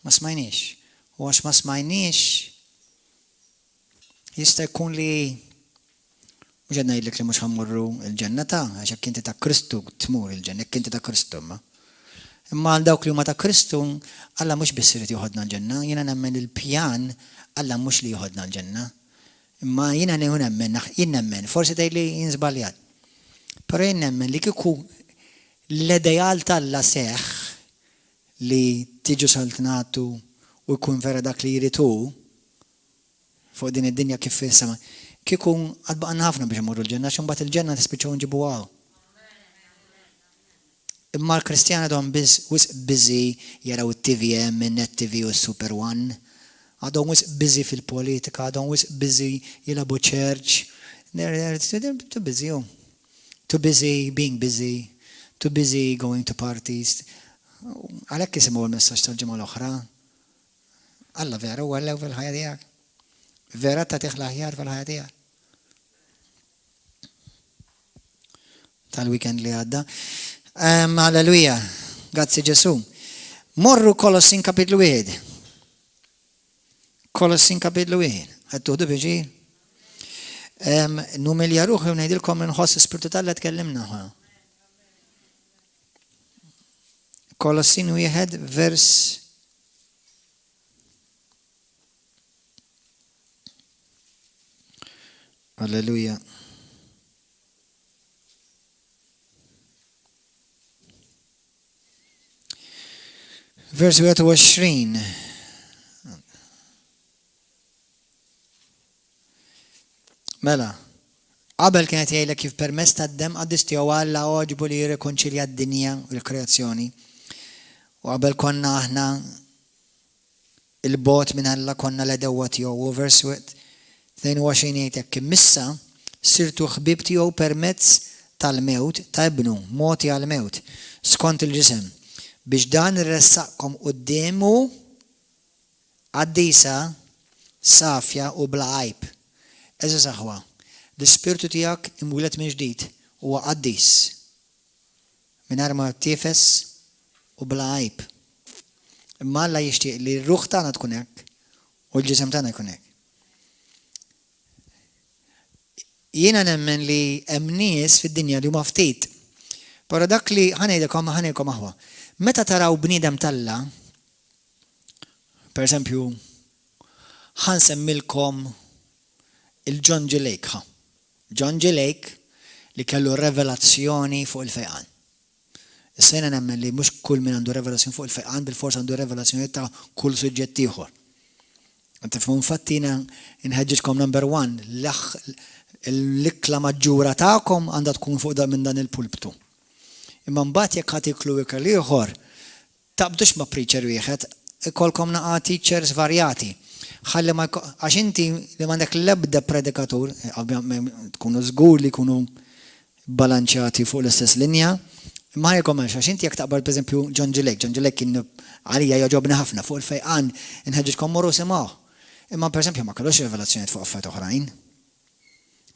Ma smajniex. U għax ma smajniex, jista' jkun li mhux qed ngħidlek li mhux ħammurru l-ġenna għax jekk inti ta' Kristu tmur il-ġenna, jekk inti ta' Kristu ma. Imma għal dawk li huma ta' Kristu, Alla mhux biss irid joħodna l-ġenna, jiena nemmen il-pjan Alla mhux li joħodna l-ġenna. Imma jiena nemmen, forsi tgħidli jinżbaljat. Però jien nemmen li kieku l-idejal tal-Alla seħħ li tiġu saltnatu u jkun vera dak li jritu fuq din id-dinja kif fissama. Kieku għadbaqna ħafna biex imorru l-ġenna, xumbat il-ġenna tispiċċaw nġibu għaw. Imma l-Kristjana għadhom busy jaraw il-TVM, il-Net TV u Super One. Għadhom busy fil-politika, għadhom busy jilabu church. They're too busy. Too busy being busy. Too busy going to parties. Għalhekk isimgħu l-messaġġ tal-ġimgħa l-oħra. Alla vera u għallew fil-ħajja tiegħek. Vera tagħtih l-aħjar fil-ħajja tiegħek. Tal-weekend li għadda. Alleluja. Grazzi Ġesu. Morru Kolossin kapitlu 1. Kolossin kapitlu 1. Għattuħdu biġi. Numilja ruħi u ngħidilkom inħoss Ispiritu tal-Alla tkellimna. Kolossin 1 vers Alleluja. Vers 21. Mela, Qabel kienet jgħidlek kif permezz tad-dem qaddis tiegħu Alla oġbu li jirrikonċilja d-dinja u l-kreazzjoni. U qabel konna aħna il-bot minn Alla konna l-edewwa tiegħu u vers 22 jgħidlek imissa sirtu ħbib tiegħu permezz tal-mewt ta' ibnu, moti għal-mewt, skont il-ġisem, biex dan irressaqkom qudiemu għaddisa, safja u bla għajb. Eżis aħwa, l-ispirtu tiegħek imwieled minn ġdid huwa qaddis mingħajr ma tifes u bla għajb. Imma Alla jixtieq li r-ruħ tagħna tkun hekk u l-ġisem tagħna jkun hekk. Jiena nemmen li hemm nies fid-dinja li huma ftit. Però dak li ħanejdilkom aħwa. Meta taraw bniedem Alla, pereżempju, ħansemmilkom il-John G. Lake. John G. Lake li kellu revelazzjoni fuq il-fejqan. Issa jiena nemmen li mhux kull min għandu revelazzjoni fuq il-fejqan bil-forsi għandu revelazzjoni ta' kull suġġett ieħor. Tifhmu infatti inħeġġitkom number 1, l-ikla maġġura tagħkom għandha tkun fuq minn dan il-pulptu. Imma mbagħad jekk ħatiklu ikel ieħor, taqbdux ma' preacher wieħed, ikolkom naqa' teachers varjati. Ħalli ma għax inti li m'għandek l-ebda predikatur, tkunu żgur li jkunu balanċjati fuq l-istess linja, imma jkomx għax inti jekk taqbad pereżempju John G. Lake kien għalija jogħġobni ħafna fuq il-fejqan inħeġġitkom morru simgħu. Imma pereżempju ma kellux rivelazzjonijiet fuq affarijiet oħrajn.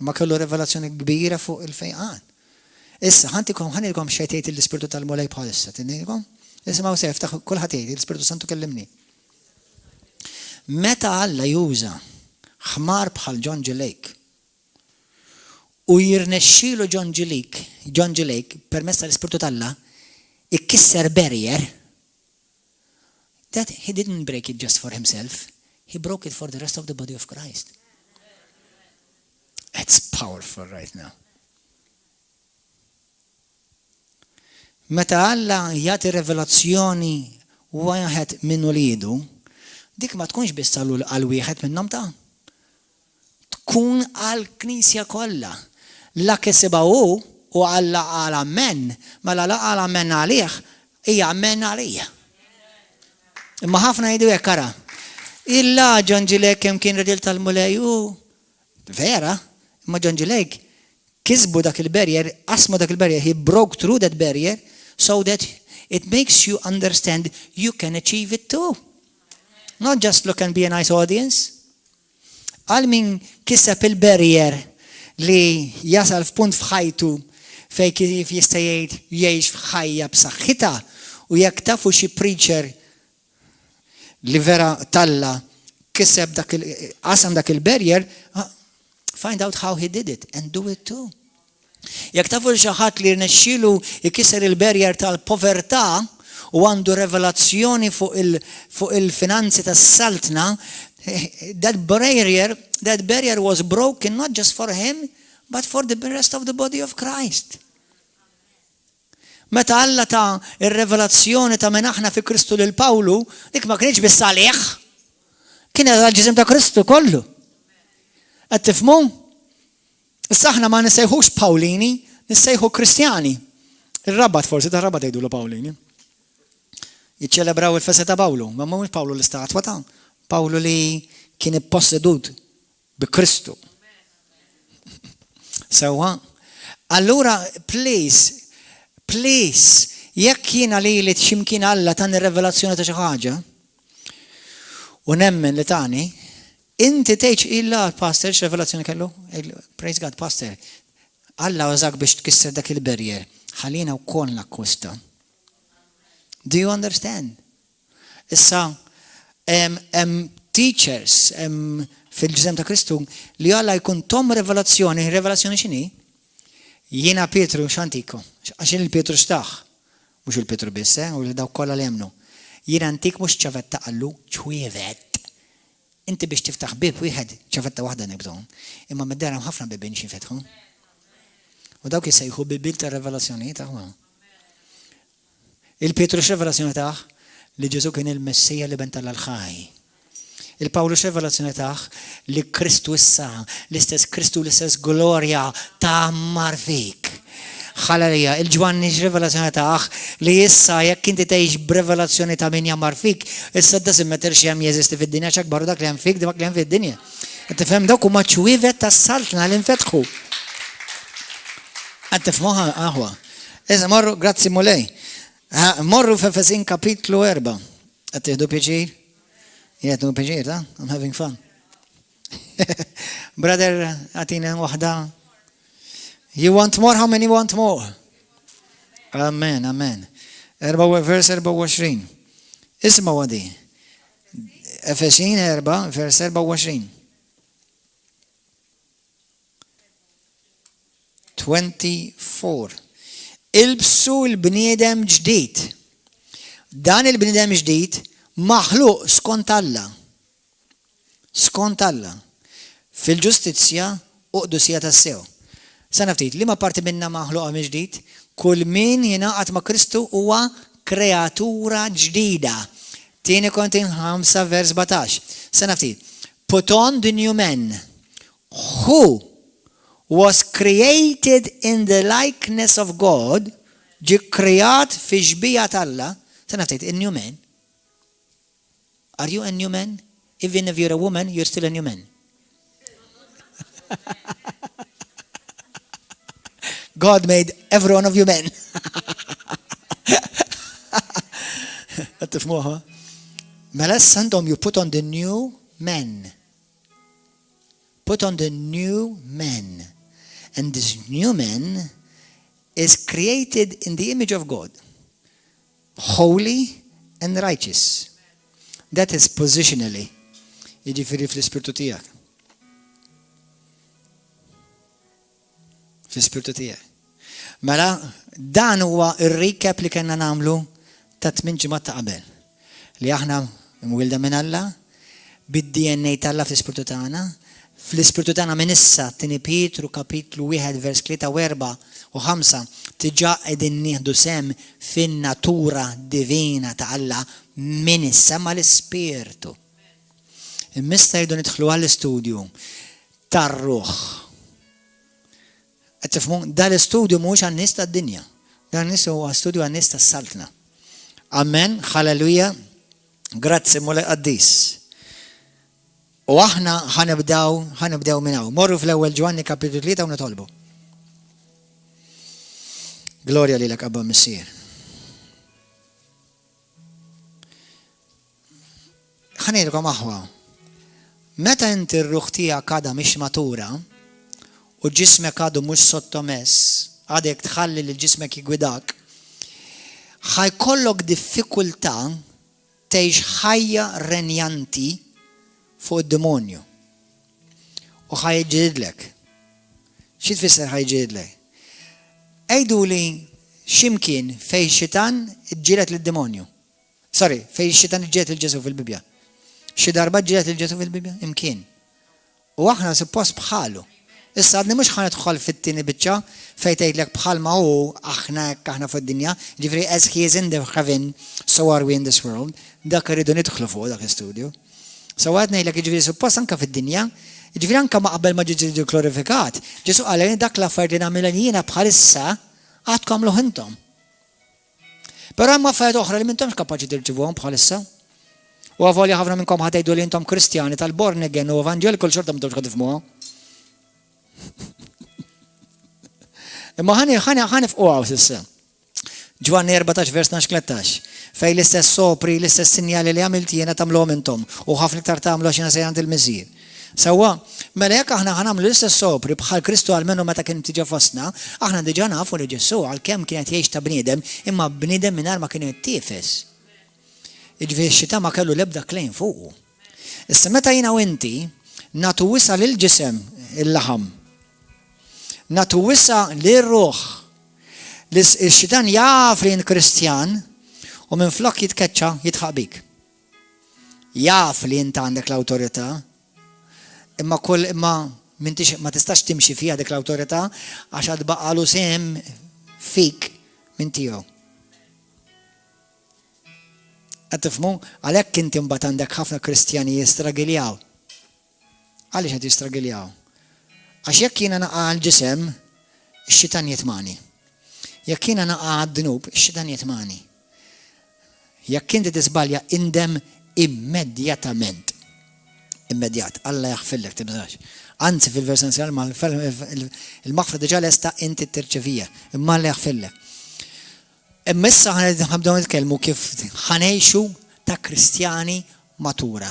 Ma kellu rivelazzjoni kbira fuq il-fejqan. Issa, ħanilkom xejn tgħid l-Ispirtu tal-Mulej bħalissa, tinnikom? Isimgħu se jiftaħ kulħadd jgħid l-Ispirtu Santu kellimni. Meta Alla juża ħmar bħal John G. Lake u jirnexxielu John G. Lake permezz tal-Ispirtu tal-Alla ikkisser barrier that he didn't break it just for himself, he broke it for the rest of the body of Christ. It's powerful right now. Meta Alla jagħti revelazzjoni wieħed minn uliedu, dik ma tkunx biss għal wieħed minnhom ta'. Tkun għall-Knisja kollha. La kisibha hu u Alla qal amen, mela la qal amen għalih hija amen għalija. Imma ħafna jgħidu hekk ara. Illa John G. Lake kemm kien redil tal-mulej vera, imma John G. Lake kisbu dak il-barrier, asmu dak il-barrier, he broke through that barrier so that it makes you understand you can achieve it too. Not just look and be a nice audience. Għal min kiseb il-barrier li jasal f'punt f'ħajtu fej kif jista' jgħix f'ħajja b'saħħitha u jekk tafu xi preacher li vera Alla kiseb qasam dak il-barrier, find out how he did it and do it too. Jekk tafu xi ħadd li rnexxielu jkisser il-barrier tal-povertà u għandu revelazzjoni fuq il-finanzi tas-saltna, that barrier was broken not just for him, but for the rest of the body of Christ. Meta Alla ta' ir-revelazzjoni ta' minn aħna fi Kristu lil Pawlu, dik ma kienx biss għalih, kienet għal-ġisem ta' Kristu kollu. Qed tifhmu? Issa aħna ma nissejħux Pawlini, nissejħu Kristjani. Ir-Rabat forsi ta' Rabat jgħidulu Pawlini. Jiċċelebraw il-festa ta' Pawlu, ma mhux Pawlu l-istatwa ta' Pawlu li kien ippossedut bi Kristu. Sewwa. Allura please, jekk jiena li x'imkien Alla tani revelazzjoni ta' xi ħaġa u nemmen li tani, inti tgħid illa pastor x'revelazzjoni kellu? Praise God, pastor. Alla użak biex tkisser dak il-barrier. Ħalina wkoll nakkusta. Do you understand? Issa, teachers fil-ġisem ta' Kristu li Alla jkun tom revelazzjoni x'inhi? Jiena Pietru x'antiku, għax il-Pietru xtaħ, mhux il-Pietru biss, u li dawk kollha li jemnu. Jiena antik mhux ċavetta qallu ċwievet. Inti biex tiftaħ bib wieħed ċavetta waħda nibdu. Imma mid-dera ħafna bibien xinfetħu. U dawk jissejħu bibil ta' revelazzjoni taħwa. Il-Pietru x'revelazzjoni taħ li Ġesu kien il-Messija li benta l-ħaj. Il-Pawlu x'revelazzjoni taħ li Kristu issa, l-istess Kristu l-istess glorja ta' mar fik. Ħalleluja, il-Ġwanni x'revelazzjoni taħ li issa jekk inti tgħix b'revelazzjoni ta' min jammar fik, issa doesn't matter x'hemm jeżisti fid-dinja x'akbar dak li hemm fik dak li hemm fid-dinja. Qed tifhem dawk huma ċwievet tas-saltna li nfetħu. Qed tifhmuha aħwa. Issa morru, grazzi mulej. Morru f'Efesin kapitlu 4. Qed tieħdu pjaċir? Yeah, no pjaċir, ta? I'm having fun. Brother, għatina waħda. You want more? How many want more? Amen, amen. Vers 24. Isma għadi. Efesin 4, vers 24. 24. Ilbsu l-bniedem ġdid. Dan il-bniedem ġdid maħluq skont Alla. Skont Alla. Fil-ġustizzja u qdusija tas-sew. Sa naftit, li ma parti minna maħluqa ġdid, kull min jingħaqad ma' Kristu huwa kreatura ġdida. Tieni Korinti 5 vers 17. Sa naftit, put on the new man who was created in the likeness of God, ġi kreat fi ġbija Alla. Sa naftit, a new man. Are you a new man? Even if you're a woman, you're still a new man. God made every one of you men. Tifmuha. Mela santom you put on the new man. Put on the new man. And this new man is created in the image of God. Holy and righteous. That is positionally. Jiġifieri fl-ispirtu tiegħek. Fl-ispirtu tiegħek. Mela dan huwa ir-recap li kellna nagħmlu ta' 8 ġimgħat ta' qabel. Li aħna mwilda minn Alla, bid-DNA tal-Alla fl-ispirtu tagħna, fl-ispirtu tagħna minn issa 2 Pietru kapitlu 1 vers 3 u 4 u 5 tiġà qegħdin nieħdu sem fin-natura divina ta' Alla min issa mal-ispirtu. Immista jridu nidħlu għall-istudju tar-ruħ. Qed tifhmu dal-istudju mhux għan-nies tad-dinja. Dan huwa studju għan-nies tas-saltna. Amen, halleluja. Grazzi mole qaddis. U aħna ħanibdew minn hawn. Morru fl-ewwel Ġwanni kapitlu 3 u nitolbu. Glorja lilek Abba Missier. Ħanejlkom aħwa. Meta inti r-ruħ tiegħek għadha mhix matura u ġismek għadu mhux sottomess, għadek tħalli li ġismek jigwidak, ħajkollok diffikultà tgħix ħajja renjanti fuq id-demonju. U ħajġidlek. Xi tfisser ħajġidlek? Ejdu li ximkien fej xitan ġilet lid-demonju. Sorry, fej xitan ġilet il-Ġesu fil-Bibja. Xi darba ġilet il-Ġesu fil-Bibja? Imkien. U aħna suppost bħalu. Issa għadni mhux ħanidħol fit-tieni biċċa fejn tgħidlek bħalma hu aħna fid-dinja, ġifieri as he is in the heaven, so are we in this world. Dak irridu nidħlu fuq dak istudju. So għad ngħidlek jiġifieri suppost anke fid-dinja, jiġifieri anke ma qabel ma ġiġi glorifikat. Ġesu qal dak l-affarijiet li nagħmilha jiena bħalissa għadkom luħ intom. Però hemm affarijiet oħra li m'intomx kapaċi tirċivuhom bħalissa. U għavolja ħafna minnkom ħadejdu li intom Kristjani tal-born again u evanġelical xorta m'intomx ħadifmuha. Imma ħanifqu għaw sissa. Ġwanni 14 vers 13. Fej l-istess sopri, l-istess sinjali li għamilt jiena tagħmluhom intom u ħafna iktar tagħmlu għax jiena sejjant il-Mesier. Sewwa, mela jekk aħna ħanagħmlu l-istess sopri bħal Kristu għalmenu meta kien tiġi fostna, aħna diġà nafu li Ġesu għalkemm kienet jgħix ta' bniedem, imma bniedem mingħajr ma kien jittiefes. Jiġifieri x-xita ma kellu l-ebda klejn fuqu. Issa meta jiena u inti nagħtu wisa lill-ġisem il-laħam. Nagħtu wisa lir-ruħ. Ix-xitan jaf li jien Kristjan u minflok jitkeċċa jitħaq bik. Jaf li inti għandek l-awtorità, imma ma tistax timxi fiha dik l-awtorità għax għad baqalu sem fik minn tiegħu. Qed tifhmu għalhekk inti mbagħad għandek ħafna Kristjani jistragiljaw. Għaliex qed jistragiljaw? Għax jekk jiena naqa' l-ġisem, ix-xitan jitmani. Jekk jiena naqa' d-dnub, ix-xitan jitmani. Jekk inti tisbalja indem immedjatament. Immedjat, Alla jaħfillek tibżax. Anzi fil-vers inizjali il-maghfira diġà lesta inti tirċevija, imma Alla jaħfillek. Imma issa ħabdew nitkellmu kif ħanejxu ta' Kristjani matura.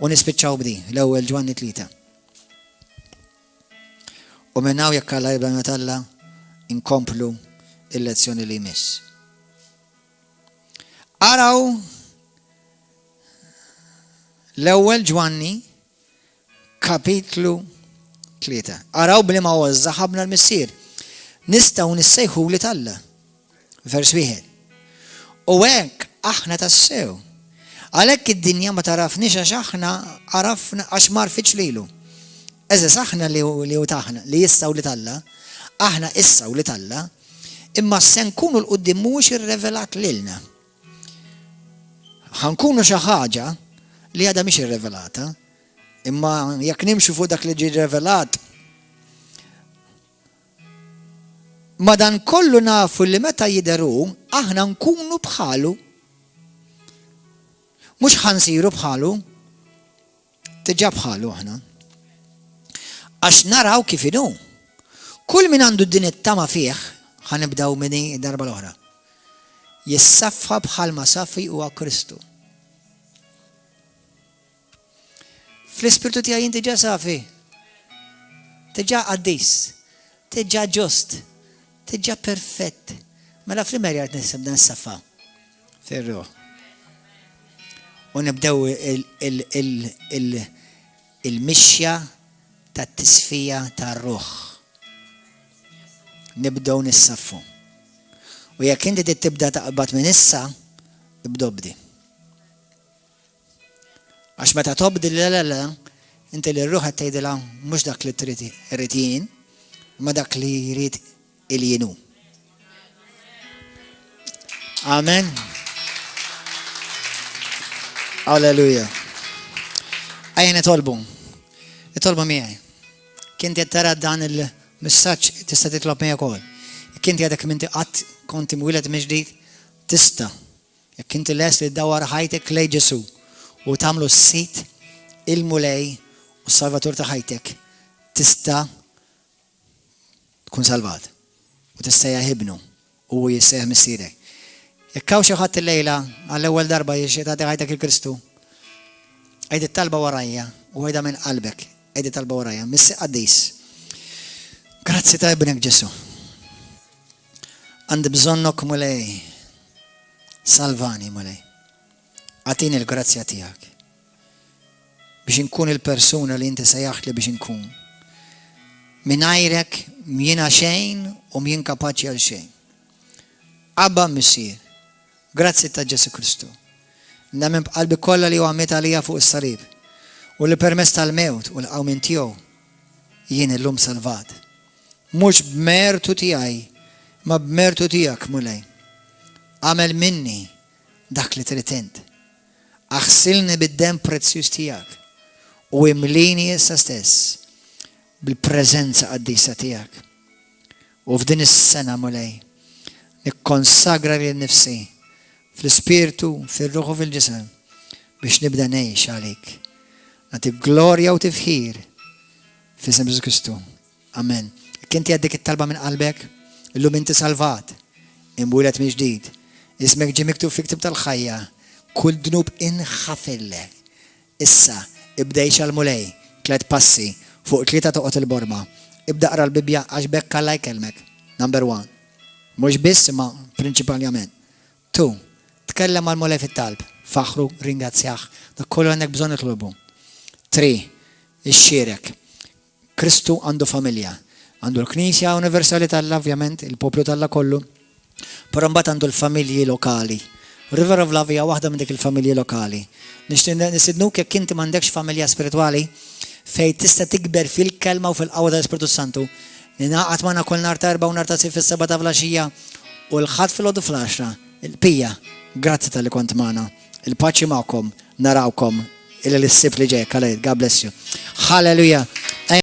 U nispiċċaw b'di l-ewwel Ġwanni 3. U minn hawn jekk Alla jibda Alla inkomplu il-lezzjoni li jmiss. Araw l-ewwel Ġwanni kapitlu 3. Araw bliema wazza ħabna l-missier. Nistgħu nissejħu li Alla. Vers 1. U hekk aħna tassew. Għalhekk id-dinja ma tarafniex għax aħna arafna għax ma rfitx lilu. Eżes aħna li taħna li jistgħu li Alla, aħna issaw li Alla, imma se nkunu l-qudiem mhux irrevelat lilna. Ħankunu xi ħaġa li għadha mhix irrevelata, imma jekk nimxu fuq dak li ġie revelat madan kollu nafu li meta jideru, aħna nkunu bħalu. Mhux ħansiru bħalu, tiġà bħalu aħna. Għax naraw kif inhu. Kull min għandu din it-tama fih, ħanibdew minn darba l-oħra. Jissaffa bħalma safi huwa Kristu. Fl-ispirtu tiegħi inti ġa safi. Tiġà qaddis. Tiġà ġust. Tiġà perfett. Mela fl-imerja nibda nissaffa. Ferru. U nibdew il-mixja tat-tisfija tar-ruħ. Nibdew nissaffu. U jekk inti tibda taqbad minn issa, ibdew bdi. Għax meta tobdi l-la, inti li r-ruħ qed tgħidilha mhux dak li trid jien, ma dak li jrid il-jienu. Amen. Alleluja. Ejja nitolbu. Nitolbu miegħi. Kien qed tara dan il-messaġġ tista' titlob miegħi wkoll. Jekk inti għadek minti qatt kont imwieled mill-ġdid, tista'. Jekk inti les li ddawwar ħajtek lejn Ġesu u tagħmlu s-sit il-mulej u s-salvatur ta' ħajtek, tista' tkun salvat. U tista' jaħibnu u jissejħ missierek. Jekk hawn xi ħadd illejla għall-ewwel darba jixtieq tagħti ħajtek il-Kristu, għid it-talba warajja u għidha minn qalbek, għid it-talba warajja, missi qaddis. Grazzi ta' ibnek Ġesu. Għandi bżonnok mulej. Salvani mulej. Għatini l-grazzja tiegħek. Biex inkun il-persuna li inti sejjaħli biex inkun. Minajrek jiena xejn u mien kapaċi għal xejn. Abba missier. Grazzi ta' Ġesu Kristu. Nemmen b'qalbi kollha li huwa miet għalija fuq is-sarib. U li permezz tal-mewt u l-qawmin tiegħu jien illum salvat. Mhux b'mertu tiegħi, ma b'mertu tiegħek mulej. Għamel minni dak li trid int. Aħsilni bid-dem prezzjuż tiegħek u imlini issa stess bil-preżenza qaddisa tiegħek. U f'din is-sena mulej nikkonsagra lil nifsi fl-ispirtu, fil-ruħu, fil-ġisem biex nibda ngħix għalik. Nagħtik glorja u tifħir f'isem Ġesu Kristu. Amen. Kinti għaddek it-talba minn qalbek, illum inti salvat, imwieled minn ġdid, ismek ġie miktub fi-ktib tal-ħajja, kull dnub inħafillek. Issa, ibda għal-mulej, 3 passi, fuq 3 toqgħod il-borma. Ibda qra l-Bibja għax bekk Alla jkellmek. Number 1. Mhux biss imma prinċipalment. 2. Tkellem għal-mulej fit-talb, faħru, ringrazzjah, dak kollu għandek bżonn itlubu. 3. Ixxierek. Kristu għandu familja. Għandu l-Knisja Universali tal-Alla, ovvjament, il-poplu tal-Alla kollu, però mbagħad għandu l-familji lokali. River of Love hija waħda minn dik il-familji lokali. Nisidnuk jekk inti m'għandekx familja spiritwali fejn tista' tikber fil-kelma u fil-qawwa tal-Ispiritu Santu. Ninaqgħad magħna kull nhar ta' 4 u nhar ta' 6 fis-7 ta' filgħaxija u l-ħadd fil-għodu fl-10, il-pija Grazzi tal-li kont magħna. Il-paċi magħkom, narawkom il-sib li ġej. God bless you. Hallelujah.